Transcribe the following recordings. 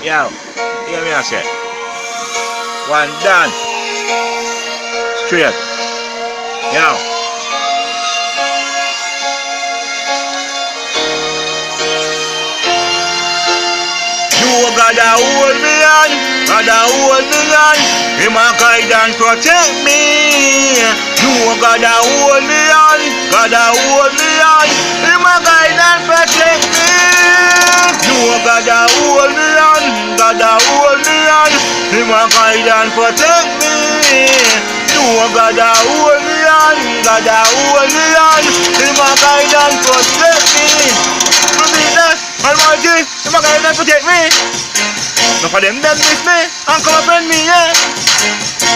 Yo, hear me I say. One done. Straight. Yo. You gotta hold me on, gotta hold me on. Him a guide and protect me. You gotta hold me on, gotta hold me on. Him a guide and protect me. You gotta hold me on, gotta hold me on. Him a guide and protect me. You gotta hold me on, gotta hold me on. Him a guide and protect me. Almighty, him a guide and protect me. None of them miss me and come and friend me, yeah.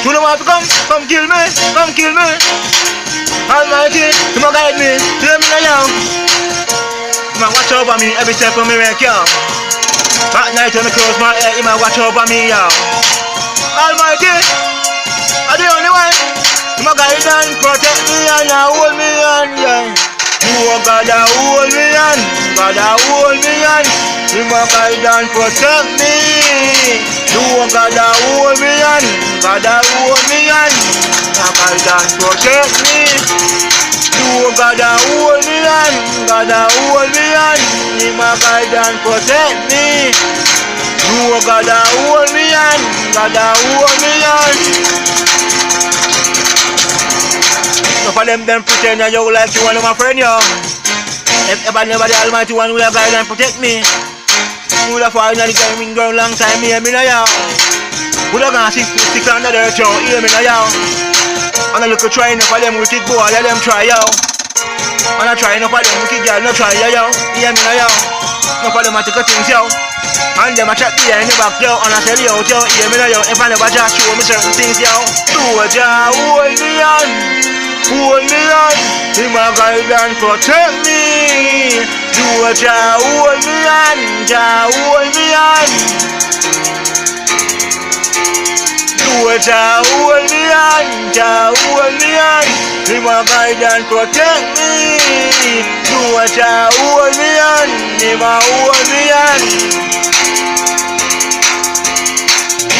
You don't want to come kill me, come kill me. Almighty, him a guide me, hear me now. Him a watch over me every step of me make, yo. At night when I close my eye, him a watch over me, yo. Almighty, I'm the only one. Him a guide and protect me and hold me on, yeah. You gotta hold me on, gotta hold me on. Him a guide and protect me. You gotta hold me on, gotta hold me on. Him a guide and protect me. You gotta hold me on, gotta hold me on. Him a guide and protect me. You gotta hold me on, gotta hold me on. Enough of them pretend that you like you and my friend, yo. If ever never the Almighty One will guide and protect me, who would have fallen on the gaming ground long time, hear me now, yo. Would have gone 6 feet under the dirt, yo, hear me now, yo. And I look at trying enough of them wicked boy, let them try, yo. And I try enough of them wicked girl, no try, yo, hear me now, yo. Enough of them a take a things, yo. And them a chat behind the back, yo, and I sell you out, yo, hear me now, yo. If I never just show me certain things, yo. Do a job, hold me on. Hold me on, him a guide and protect me. Do a job, hold me on, Jah hold me on. Do a job, hold me on, Jah hold me on. Him a guide and protect me. Do a job, hold me on, him a hold me on.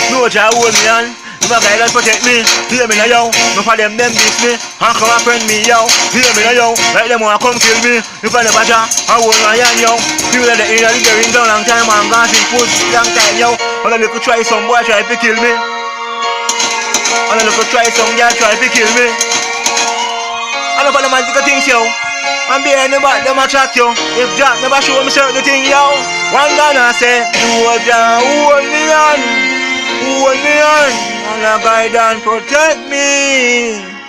Do a job, hold me on. Him a guide and protect me, hear me now, yo. None of them diss me, and come and friend me, yo. Hear me now, yo. Like them wanna come kill me. If I never try, I hold my hand, yo. Feel like the inner the getting down long time, and gone see food long time, yo. And I look to try some boy try to kill me. And I look to try some girl try to kill me. And I them a take a things, yo. And behind the back, them a chat, yo. If Jack never show me certain thing, yo. One gonna say, you Jah hold me on. Hold me on, and a guide and protect me.